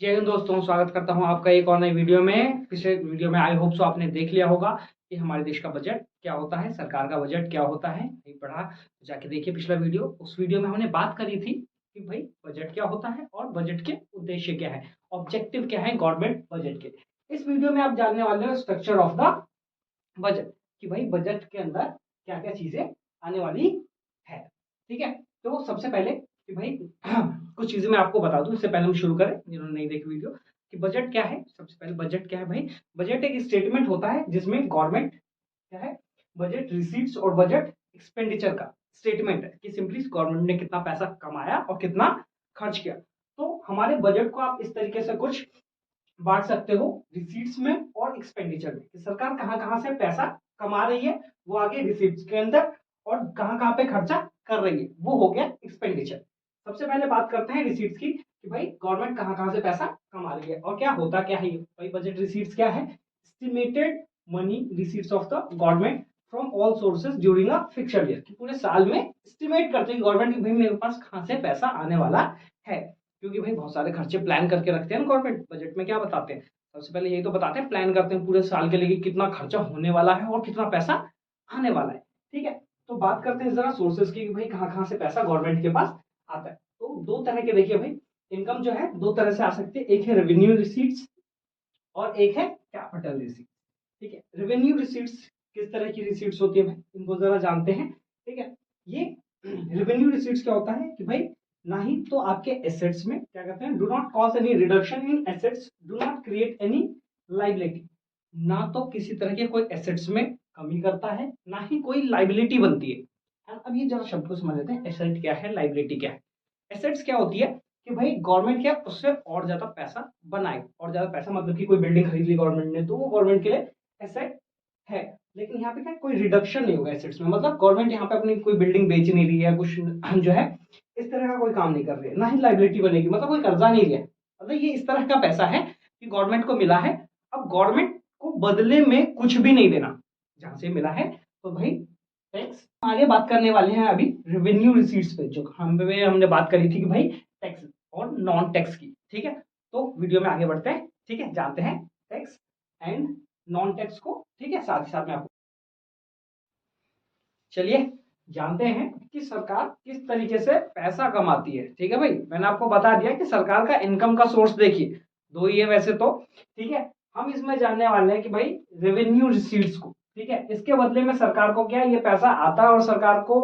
जय हिंद दोस्तों, स्वागत करता हूं आपका एक और नई वीडियो में। पिछले वीडियो में आई होप सो आपने देख लिया होगा कि हमारे देश का बजट क्या होता है, सरकार का बजट क्या होता है। नहीं पढ़ा तो जाके देखिए पिछला वीडियो। उस वीडियो में हमने बात करी थी कि भाई बजट क्या होता है और बजट के उद्देश्य क्या है, ऑब्जेक्टिव क्या है गवर्नमेंट बजट के। इस वीडियो में आप जानने वाले हो स्ट्रक्चर ऑफ द बजट, कि भाई बजट के अंदर क्या क्या चीजें आने वाली है। ठीक है, तो सबसे पहले कि भाई कुछ चीजें मैं आपको बता दूं, इससे पहले हम शुरू करें जिन्होंने नहीं देखी वीडियो, कि बजट क्या है। सबसे पहले बजट क्या है भाई? बजट एक स्टेटमेंट होता है जिसमें गवर्नमेंट क्या है, बजट रिसीट्स और बजट एक्सपेंडिचर का स्टेटमेंट है कि सिंपली गवर्नमेंट ने कितना पैसा कमाया और कितना खर्च किया। तो हमारे बजट को आप इस तरीके से कुछ बांट सकते हो, रिसीट्स में और एक्सपेंडिचर में, कि सरकार कहां कहां से पैसा कमा रही है वो आगे रिसीट्स के अंदर, और कहां कहां पे खर्चा कर रही है वो हो गया एक्सपेंडिचर। सबसे पहले बात करते हैं रिसीट्स की, कि भाई गवर्नमेंट कहां कहां से पैसा कमा रही है और क्या होता क्या है भाई। बजट रिसीट्स क्या है? Estimated money receipts of the government from all sources during a fixed year, कि पूरे साल में एस्टिमेट करते हैं गवर्नमेंट कि भाई मेरे पास कहां से पैसा आने वाला है। क्योंकि भाई बहुत सारे खर्चे प्लान करके रखते हैं ना गवर्नमेंट। बजट में क्या बताते हैं? सबसे पहले यही तो बताते हैं, प्लान करते हैं पूरे साल के लिए कितना खर्चा होने वाला है और कितना पैसा आने वाला है। ठीक है, तो बात करते हैं जरा सोर्सेज की, कि भाई कहाँ कहाँ से पैसा गवर्नमेंट के पास आता है। तो दो तरह के देखिए भाई, इनकम जो है दो तरह से आ सकती है, एक है रेवेन्यू रिसीट्स और एक है कैपिटल रिसीट्स। ठीक है, रेवेन्यू रिसीट्स किस तरह की रिसीट्स होती है भाई, इनको जरा जानते हैं। ठीक है, ये रेवेन्यू रिसीट्स क्या होता है कि भाई ना ही तो आपके एसेट्स में क्या कहते हैं, do not cause any reduction in assets, do not create any liability. ना तो किसी तरह के कोई एसेट्स में कमी करता है, ना ही कोई लाइबिलिटी बनती है। अब ये जरा शब्द को समझ लेते हैं, एसेट क्या है, लाइबिलिटी क्या है। एसेट्स क्या होती है कि भाई गवर्नमेंट क्या उससे और ज्यादा पैसा बनाए, और ज्यादा पैसा मतलब कि कोई बिल्डिंग खरीद ली गवर्नमेंट ने तो वो गवर्नमेंट के लिए एसेट है। लेकिन यहाँ पे क्या कोई रिडक्शन नहीं होगा एसेट्स में, मतलब गवर्नमेंट यहाँ पे अपनी कोई बिल्डिंग बेच नहीं रही है, कुछ जो है इस तरह का कोई काम नहीं कर रही है, ना ही लाइबिलिटी बनेगी, मतलब कोई कर्जा नहीं लिया। मतलब ये इस तरह का पैसा है कि गवर्नमेंट को मिला है, अब गवर्नमेंट को बदले में कुछ भी नहीं देना, जहां से मिला है। तो भाई टैक्स आगे बात करने वाले हैं अभी रेवेन्यू रिसीट्स पे, जो हमने बात करी थी कि भाई टैक्स और नॉन टैक्स की। ठीक है, तो वीडियो में आगे बढ़ते हैं। ठीक है, जानते हैं टैक्स एंड नॉन टैक्स को। ठीक है, साथ ही साथ में आपको चलिए जानते हैं कि सरकार किस तरीके से पैसा कमाती है। ठीक है भाई, मैंने आपको बता दिया कि सरकार का इनकम का सोर्स देखिए दो ही है वैसे तो। ठीक है, हम इसमें जानने वाले हैं कि भाई रेवेन्यू रिसीट्स को। ठीक है, इसके बदले में सरकार को क्या ये पैसा आता है, और सरकार को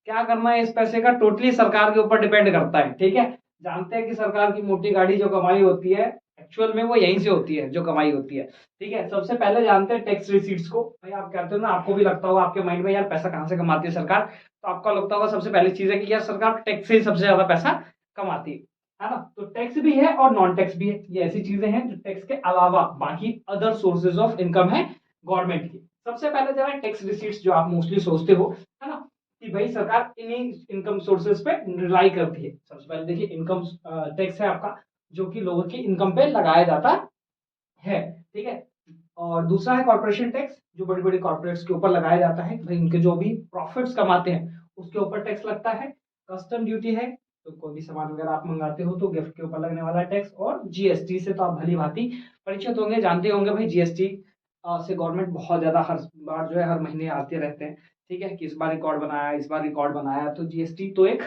क्या करना है इस पैसे का टोटली सरकार के ऊपर डिपेंड करता है। ठीक है, जानते हैं कि सरकार की मोटी गाड़ी जो कमाई होती है एक्चुअल में वो यहीं से होती है जो कमाई होती है। ठीक है, सबसे पहले जानते हैं टैक्स रिसीट्स को। भाई आप कहते हो ना, आपको भी लगता होगा आपके माइंड में यार पैसा कहां से कमाती है सरकार, तो आपका लगता होगा सबसे पहली चीज है कि यार सरकार टैक्स से ही सबसे ज्यादा पैसा कमाती है ना। तो टैक्स भी है और नॉन टैक्स भी है, ये ऐसी चीजें हैं जो टैक्स के अलावा बाकी अदर सोर्सेज ऑफ इनकम है गवर्नमेंट की। सबसे पहले जरा टैक्स रिसीट्स जो आप मोस्टली सोचते हो है ना, कि भाई सरकार इन्हीं इनकम सोर्सेज पे रिलाई करती है। सबसे पहले देखिए इनकम टैक्स है आपका, जो कि लोगों की इनकम पे लगाया जाता है। ठीक है, और दूसरा है कॉर्पोरेशन टैक्स, जो बड़ी बड़ी कॉर्पोरेट्स के ऊपर लगाया जाता है, भाई इनके जो भी प्रॉफिट्स कमाते हैं उसके ऊपर टैक्स लगता है। कस्टम ड्यूटी है, तो कोई भी सामान वगैरह आप मंगाते हो तो गिफ्ट के ऊपर लगने वाला टैक्स। और जीएसटी से तो आप भली भांति परिचित होंगे, जानते होंगे भाई जीएसटी से गवर्नमेंट बहुत ज्यादा हर बार जो है हर महीने आते रहते हैं। ठीक है, कि इस बार रिकॉर्ड बनाया, इस बार रिकॉर्ड बनाया, तो जीएसटी तो एक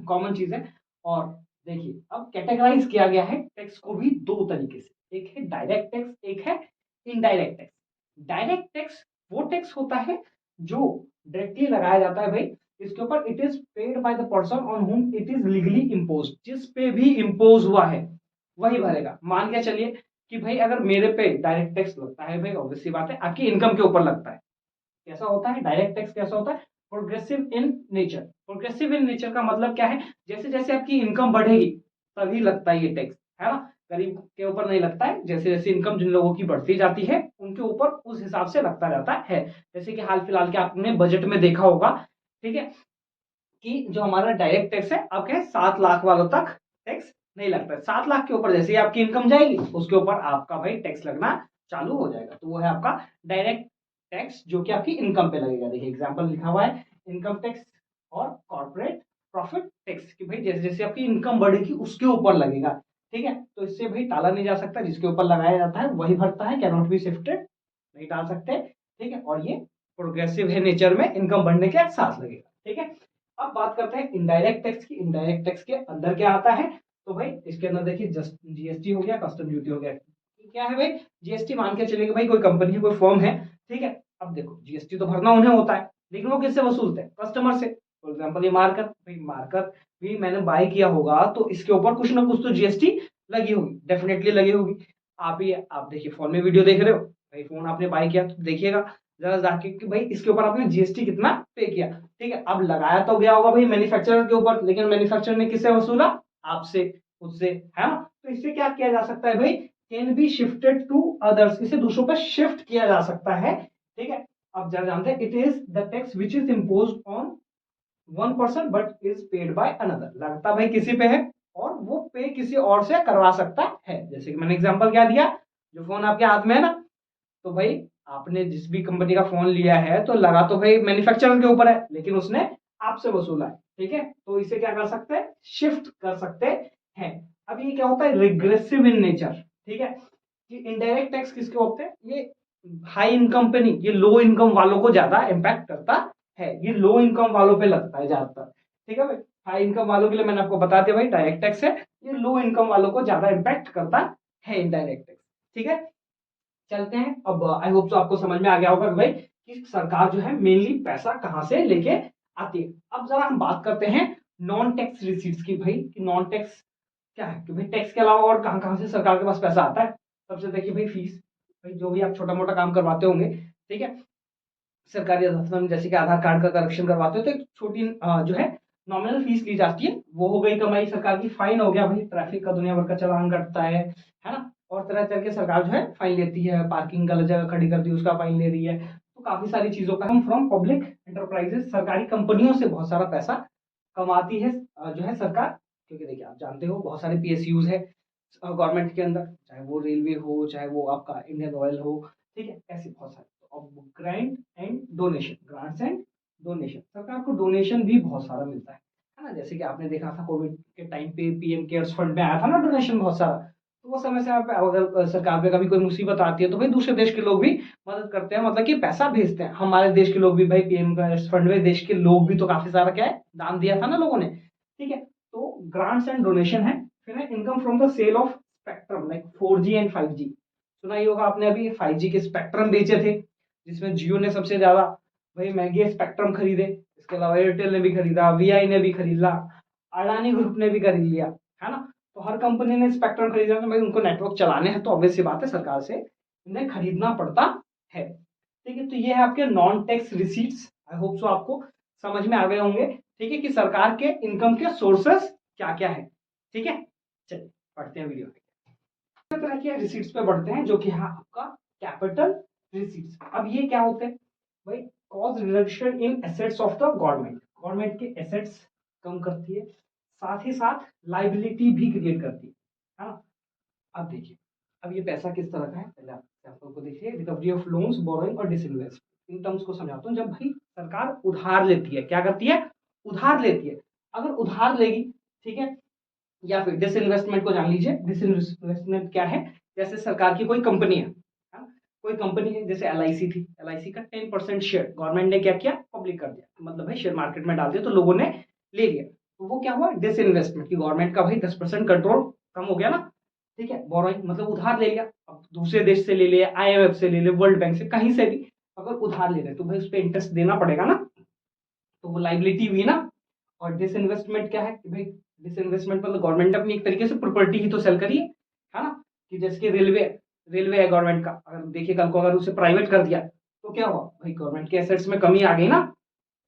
कॉमन चीज है। और देखिए अब कैटेगराइज किया गया है टैक्स को भी दो तरीके से, एक है डायरेक्ट टैक्स, एक है इनडायरेक्ट टैक्स। डायरेक्ट टैक्स वो टैक्स होता है जो डायरेक्टली लगाया जाता है भाई, इसके ऊपर it is paid by the person on हुम इट इज लीगली इम्पोज, जिस पे भी इम्पोज हुआ है वही भरेगा। मान के चलिए कि भाई अगर मेरे पे डायरेक्ट टैक्स लगता है, भाई ऑब्वियस सी बात है आपकी इनकम के ऊपर लगता है। कैसा होता है डायरेक्ट टैक्स, कैसा होता है? Progressive in nature. Progressive in nature का मतलब क्या है? जैसे जैसे आपकी इनकम बढ़ेगी तभी लगता है ये टैक्स, है ना। गरीब के ऊपर नहीं लगता है, जैसे जैसे इनकम जिन लोगों की बढ़ती जाती है उनके ऊपर उस हिसाब से लगता जाता है। जैसे कि हाल फिलहाल के आपने बजट में देखा होगा, ठीक है, कि जो हमारा डायरेक्ट टैक्स है अब क्या है 7 लाख वालों तक टैक्स नहीं लगता है। 7 लाख के ऊपर जैसे ही आपकी इनकम जाएगी उसके ऊपर आपका भाई टैक्स लगना चालू हो जाएगा, तो वो है आपका डायरेक्ट टैक्स जो कि आपकी इनकम पे लगेगा। देखिए एग्जांपल लिखा हुआ है, इनकम टैक्स और कॉर्पोरेट प्रॉफिट टैक्स, कि भाई जैसे जैसे आपकी इनकम बढ़ेगी उसके ऊपर लगेगा। ठीक है, तो इससे भाई टाला नहीं जा सकता, जिसके ऊपर लगाया जाता है वही भरता है, कैन नॉट बी शिफ्टेड, नहीं टाल सकते। ठीक है, और ये प्रोग्रेसिव है नेचर में, इनकम बढ़ने के साथ लगेगा। ठीक है, अब बात करते हैं इनडायरेक्ट टैक्स की। इनडायरेक्ट टैक्स के अंदर क्या आता है, तो भाई इसके अंदर देखिए जस्ट जीएसटी हो गया, कस्टम ड्यूटी हो गया। क्या है भाई, जीएसटी मान के चलिए कि भाई कोई कंपनी है, कोई फर्म है, ठीक है, अब देखो जीएसटी तो भरना उन्हें होता है, लेकिन वो किससे वसूलते हैं, कस्टमर से। फॉर एग्जाम्पल ये मार्कर, भाई मार्कर भी मैंने बाय किया होगा तो इसके ऊपर कुछ ना कुछ तो जीएसटी लगी होगी, डेफिनेटली लगी होगी। आप देखिए फोन में वीडियो देख रहे हो, भाई फोन आपने बाय किया तो देखिएगा जरा जाके कि भाई इसके ऊपर आपने जीएसटी कितना पे किया। ठीक है, अब लगाया तो गया होगा भाई मैन्युफैक्चरर के ऊपर, लेकिन मैन्युफैक्चरर ने किससे वसूला, आपसे, उससे, है ना। तो इससे क्या किया जा सकता है भाई, can be shifted to others, इसे दूसरों पर शिफ्ट किया जा सकता है। ठीक है, अब जरा जानते हैं, it is the tax which is impose on one person but is paid by another, लगता भाई किसी पे है और वो पे किसी और से करवा सकता है। जैसे कि मैंने एग्जांपल क्या दिया, जो फोन आपके हाथ में है ना, तो भाई आपने जिस भी कंपनी का फोन लिया है तो लगा तो भाई मैन्युफैक्चरर के ऊपर है, लेकिन उसने आपसे वसूला है। ठीक है, तो इसे क्या कर सकते हैं, शिफ्ट कर सकते हैं। अब ये क्या होता है, रिग्रेसिव इन नेचर। ठीक है, कि इनडायरेक्ट टैक्स किसके होते हैं, ये हाई इनकम पे नहीं, ये लो इनकम वालों को ज्यादा इंपैक्ट करता है, ये लो इनकम वालों पे लगता है ज्यादातर। ठीक है भाई, हाई इनकम वालों के लिए मैंने आपको बता दिया भाई डायरेक्ट टैक्स है, ये लो इनकम वालों को ज्यादा इंपैक्ट करता है इनडायरेक्ट टैक्स। ठीक है, चलते हैं अब, आई होप तो आपको समझ में आ गया होगा कि भाई कि सरकार जो है मेनली पैसा कहां से लेके आती है। अब जरा हम बात करते हैं नॉन टैक्स रिसीट्स की, भाई कि नॉन टैक्स क्या है, कि भाई टैक्स के अलावा और कहां कहां से सरकार के पास पैसा आता है। सबसे देखिए भाई फीस, भाई जो भी आप छोटा मोटा काम करवाते होंगे, ठीक है, सरकारी दफ्तर में जैसे कि आधार कार्ड का करेक्शन करवाते हो तो एक छोटी जो है नॉमिनल फीस ली जाती है, वो हो गई कमाई सरकार की। फाइन हो गया भाई, ट्रैफिक का दुनिया भर का चालान कटता है ना, और तरह तरह के सरकार जो है फाइन लेती है, पार्किंग गलत जगह खड़ी कर दी उसका फाइन ले रही है, तो काफी सारी चीजों का हम फ्रॉम पब्लिक एंटरप्राइजेस, सरकारी कंपनियों से बहुत सारा पैसा कमाती है जो है सरकार। क्योंकि देखिए आप जानते हो बहुत सारे पीएसयूज है गवर्नमेंट के अंदर, चाहे वो रेलवे हो, चाहे वो आपका इंडियन ऑयल हो, ठीक है, ऐसे बहुत सारे। अब grant and donation, grants and donation, सरकार को डोनेशन भी बहुत सारा मिलता है ना। जैसे कि आपने देखा था कोविड के टाइम पे पीएम केयर्स फंड में आया था ना डोनेशन बहुत सारा, तो वो समय से अगर सरकार पे कभी कोई मुसीबत आती है तो भाई दूसरे देश के लोग भी मदद करते हैं, मतलब कि पैसा भेजते हैं। हमारे देश के लोग भी भाई पीएम केयर्स फंड में, देश के लोग भी तो काफी सारा क्या है दान दिया था ना लोगों ने। ठीक है, तो ग्रांट्स एंड डोनेशन है। फिर है income from the sale of spectrum like 4G and 5G। सुना ही होगा आपने, अभी 5G के स्पेक्ट्रम बेचे थे, जिसमें जियो ने सबसे ज्यादा भाई महंगे स्पेक्ट्रम खरीदे, इसके अलावा एयरटेल ने भी खरीदा, वीआई ने भी खरीदा, अडानी ग्रुप ने भी खरीद लिया, है ना। तो हर कंपनी ने स्पेक्ट्रम खरीदा, तो भाई उनको नेटवर्क चलाने हैं तो ऑब्वियस सी बात है सरकार से इन्हें खरीदना पड़ता है। ठीक है, तो ये है आपके non tax receipts. I hope so आपको समझ में आ गए होंगे, ठीक है, कि सरकार के इनकम के सोर्सेस क्या क्या है। ठीक है, चलिए पढ़ते हैं वीडियो में। तरह के रिसीट्स पे बढ़ते हैं, जो कि है आपका कैपिटल रिसीट्स। अब ये क्या होते हैं भाई, cause reduction in assets of the government, government के एसेट्स कम करती है, साथ ही साथ लाइबिलिटी भी क्रिएट करती है ना। अब देखिए, अब ये पैसा किस तरह का है, पहले आप एग्जांपल को देखिए, रिकवरी ऑफ लोन्स, बोरोइंग और डिसइन्वेस्ट। इन टर्म्स को समझाता हूँ। जब भाई सरकार उधार लेती है, क्या करती है, उधार लेती है, अगर उधार लेगी, ठीक है, या फिर डिसइन्वेस्टमेंट को जान लीजिए। डिसइन्वेस्टमेंट क्या है, जैसे सरकार की कोई कंपनी है, हाँ? कोई कंपनी है जैसे एलआईसी थी, एलआईसी का 10% शेयर गवर्नमेंट ने क्या किया, पब्लिक कर दिया, मतलब भाई शेयर मार्केट में डाल दिया तो लोगों ने ले लिया, तो वो क्या हुआ, डिसइन्वेस्टमेंट की गवर्नमेंट का भाई 10% कंट्रोल कम हो गया ना। ठीक है, बोरोइंग मतलब उधार ले लिया, अब दूसरे देश से ले लिया, आईएमएफ से ले लिया, वर्ल्ड बैंक से, कहीं से भी अगर उधार ले रहे तो भाई उस पर इंटरेस्ट देना पड़ेगा ना, तो वो लाइबिलिटी हुई ना। और डिसइन्वेस्टमेंट क्या है कि भाई डिसइन्वेस्टमेंट मतलब गवर्नमेंट ने अपनी एक तरीके से प्रॉपर्टी ही तो सेल करी है ना। कि जैसे कि रेलवे, रेलवे है गवर्नमेंट का, अगर देखिए कल को अगर उसे प्राइवेट कर दिया तो क्या हुआ भाई, गवर्नमेंट के एसेट्स में कमी आ गई ना।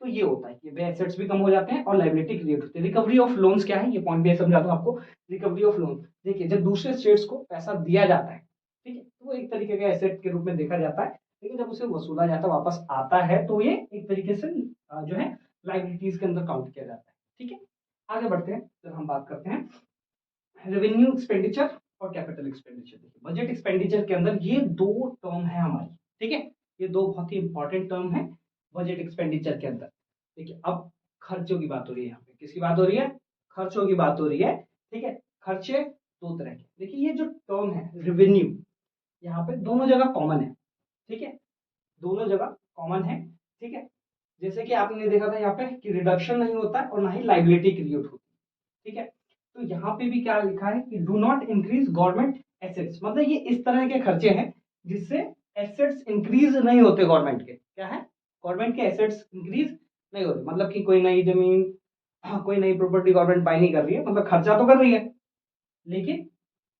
तो ये होता है कि वे एसेट्स भी कम हो जाते हैं और लाइबिलिटी क्रिएट होती है। रिकवरी ऑफ लोन्स क्या है, ये पॉइंट भी समझा दूं आपको। रिकवरी ऑफ लोन, देखिए जब दूसरे स्टेट्स को पैसा दिया जाता है, ठीक है, तो वो एक तरीके का एसेट के रूप में देखा जाता है, लेकिन जब उसे वसूला जाता है, वापस आता है, तो ये एक तरीके से जो है लाइबिलिटीज के अंदर काउंट किया जाता है। ठीक है, आगे बढ़ते हैं, जब हम बात करते हैं रेवेन्यू एक्सपेंडिचर और कैपिटल एक्सपेंडिचर। देखिए बजट एक्सपेंडिचर के अंदर ये दो टर्म है हमारी, ठीक है, ये दो बहुत ही इंपॉर्टेंट टर्म है बजट एक्सपेंडिचर के अंदर। देखिए अब खर्चों की बात हो रही है, यहाँ पे किसकी बात हो रही है, खर्चों की बात हो रही है। ठीक है, खर्चे दो तरह के। देखिए ये जो टर्म है रेवेन्यू, यहाँ पे दोनों जगह कॉमन है, ठीक है, दोनों जगह कॉमन है, ठीक है। जैसे कि आपने देखा था यहाँ पे कि रिडक्शन नहीं होता है और ना ही लाइबिलिटी क्रिएट होती है, ठीक है। तो यहाँ पे भी क्या लिखा है कि do not increase government assets, मतलब ये इस तरह के खर्चे हैं जिससे एसेट्स इंक्रीज नहीं होते गवर्नमेंट के। क्या है? गवर्नमेंट के एसेट्स इंक्रीज नहीं होते, मतलब कि कोई नई जमीन, कोई नई प्रॉपर्टी गवर्नमेंट बाय नहीं कर रही है, मतलब खर्चा तो कर रही है लेकिन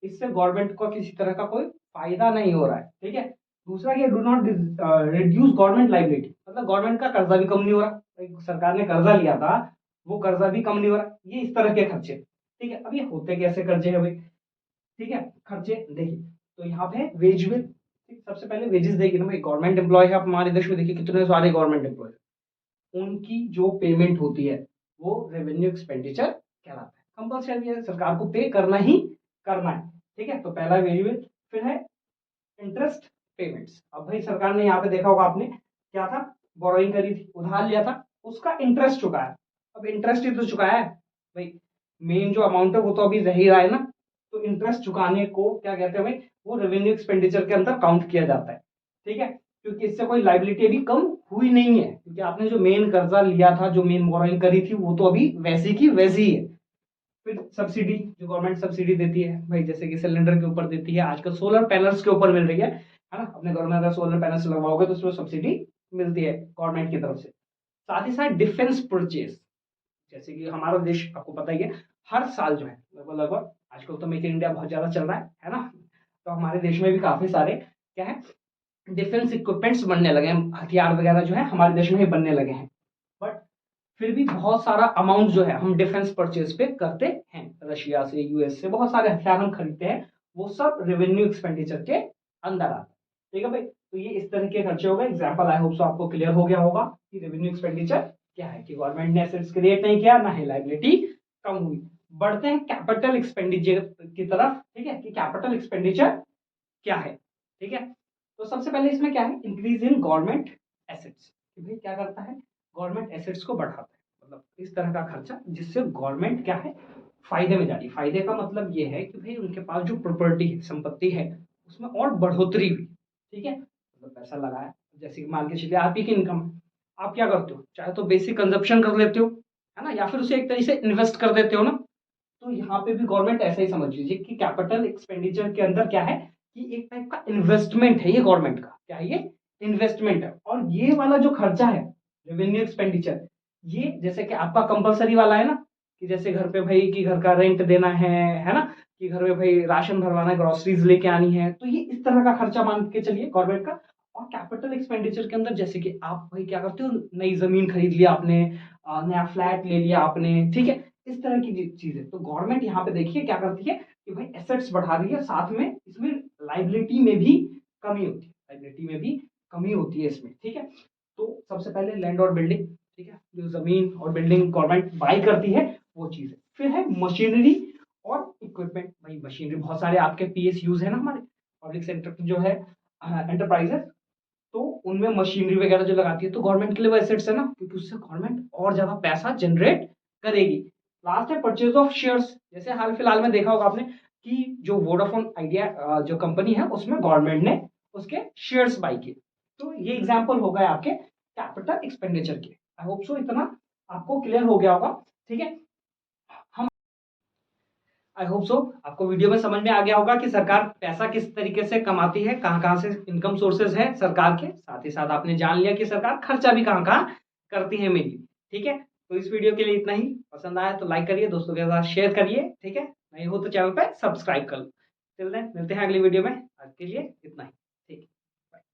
इससे गवर्नमेंट को किसी तरह का कोई फायदा नहीं हो रहा है, ठीक है। दूसरा ये do not reduce government liability, मतलब गवर्नमेंट का कर्जा भी कम नहीं हो रहा, सरकार ने कर्जा लिया था वो कर्जा भी कम नहीं हो रहा, ये इस तरह के खर्चे, ठीक है। अब ये होते कैसे कर्जे हैं भाई, ठीक है। खर्चे देखिए तो यहाँ पे वेज बिल, सबसे पहले वेजेस देखिए ना भाई, गवर्नमेंट एम्प्लॉय है हमारे देश में, देखिए कितने सारे गवर्नमेंट एम्प्लॉय, उनकी जो पेमेंट होती है वो रेवेन्यू एक्सपेंडिचर कहलाता है, कंपल्सरी है, सरकार को पे करना ही करना है, ठीक है। तो पहला वेरिएबल, फिर है इंटरेस्ट पेमेंट्स। अब भाई सरकार ने यहाँ पे देखा होगा आपने क्या था, बोरोइंग करी थी, उधार लिया था, उसका इंटरेस्ट चुकाया। अब इंटरेस्ट ही तो चुकाया है भाई, मेन जो अमाउंट है वो तो अभी रह ही रहा है ना, तो इंटरेस्ट चुकाने को क्या कहते हैं भाई, वो रेवेन्यू एक्सपेंडिचर के अंदर काउंट किया जाता है, ठीक है। क्योंकि इससे कोई लाइबिलिटी अभी कम हुई नहीं है, क्योंकि आपने जो मेन कर्जा लिया था, जो मेन बोरोइंग करी थी, वो तो अभी वैसी की वैसी ही है। फिर सब्सिडी, जो गवर्नमेंट सब्सिडी देती है भाई, जैसे कि सिलेंडर के ऊपर देती है, आजकल सोलर पैनल्स के ऊपर मिल रही है ना, अपने घर में अगर सोलर पैनल्स लगवाओगे तो उसमें सब्सिडी मिलती है गवर्नमेंट की तरफ से। साथ ही साथ डिफेंस परचेज, जैसे कि हमारा देश आपको पता ही है, हर साल जो है लगभग लगभग, आजकल तो मेक इन इंडिया बहुत ज्यादा चल रहा है ना, तो हमारे देश में भी काफी सारे क्या है, डिफेंस इक्विपमेंट्स बनने लगे हैं, हथियार वगैरह जो है हमारे देश में ही बनने लगे हैं। बट फिर भी बहुत सारा अमाउंट जो है हम डिफेंस परचेज पे करते हैं, रशिया से, यूएस से बहुत सारे हथियार हम खरीदते हैं, वो सब रेवेन्यू एक्सपेंडिचर के अंदर आता है, ठीक है भाई। तो ये इस तरह के खर्चे हो गए, एग्जाम्पल आई होप सो आपको क्लियर हो गया होगा कि रेवेन्यू एक्सपेंडिचर क्या है, कि गवर्नमेंट ने एसेट्स क्रिएट नहीं किया, ना ही लाइबिलिटी कम हुई। बढ़ते हैं कैपिटल एक्सपेंडिचर की तरफ, ठीक है, कि कैपिटल एक्सपेंडिचर क्या है, ठीक है। तो सबसे पहले इसमें क्या है, इंक्रीज इन गवर्नमेंट एसेट्स, कि भाई क्या करता है, गवर्नमेंट एसेट्स को बढ़ाता है, मतलब इस तरह का खर्चा जिससे गवर्नमेंट क्या है, फायदे में जा रही है। फायदे का मतलब ये है कि भाई उनके पास जो प्रॉपर्टी है, संपत्ति है, उसमें और बढ़ोतरी हुई, ठीक है, मतलब पैसा लगाया, जैसे कि मान के चलिए आप ही की इनकम, आप क्या करते हो, चाहे तो बेसिक कंजप्शन कर लेते हो, है ना, या फिर उसे एक तरीके से इन्वेस्ट कर देते हो ना। तो यहाँ पे भी गवर्नमेंट ऐसा ही समझ लीजिए कि कैपिटल एक्सपेंडिचर के अंदर क्या है, कि एक टाइप का इन्वेस्टमेंट है ये गवर्नमेंट का, क्या है ये, इन्वेस्टमेंट है। और ये वाला जो खर्चा है रेवेन्यू एक्सपेंडिचर, ये जैसे कि आपका कंपलसरी वाला है ना, कि जैसे घर पे भाई की घर का रेंट देना है ना, कि घर में भाई राशन भरवाना है, ग्रोसरीज लेके आनी है, तो ये इस तरह का खर्चा मान के चलिए गवर्नमेंट का। और कैपिटल एक्सपेंडिचर के अंदर जैसे कि आप भाई क्या करते हो, नई जमीन खरीद लिया आपने, नया फ्लैट ले लिया आपने, ठीक है, इस तरह की चीज है। तो गवर्नमेंट यहाँ पे देखिए क्या करती है कि भाई एसेट्स बढ़ा रही है, साथ में इसमें लाइबिलिटी में भी कमी होती है, लाइबिलिटी में भी कमी होती है इसमें, ठीक है। तो सबसे पहले लैंड और बिल्डिंग, ठीक है, जो जमीन और बिल्डिंग गवर्नमेंट बाई करती है वो चीज है। फिर है मशीनरी और इक्विपमेंट, भाई मशीनरी बहुत सारे आपके पीएसयूज है ना, हमारे पब्लिक सेक्टर जो है एंटरप्राइजेस, तो उनमें मशीनरी वगैरह जो लगाती है, तो गवर्नमेंट के लिए वो एसेट्स है ना, क्योंकि उससे गवर्नमेंट और ज्यादा पैसा जनरेट करेगी। लास्ट है परचेज ऑफ शेयर्स, जैसे हाल फिलहाल में देखा होगा आपने कि जो वोडाफोन आइडिया जो कंपनी है उसमें गवर्नमेंट ने उसके शेयर्स बाई किए, तो ये एग्जांपल हो गए आपके कैपिटल एक्सपेंडिचर के। आई होप सो इतना आपको क्लियर हो गया होगा, ठीक है। हम आई होप सो आपको वीडियो में समझ में आ गया होगा कि सरकार पैसा किस तरीके से कमाती है, कहाँ कहाँ से इनकम सोर्सेज है सरकार के, साथ ही साथ आपने जान लिया कि सरकार खर्चा भी कहाँ कहाँ करती है मेनली, ठीक है। तो इस वीडियो के लिए इतना ही, पसंद आया तो लाइक करिए, दोस्तों के साथ शेयर करिए, ठीक है, नहीं हो तो चैनल पे सब्सक्राइब कर लो। टिल देन मिलते हैं अगली वीडियो में, आज के लिए इतना ही।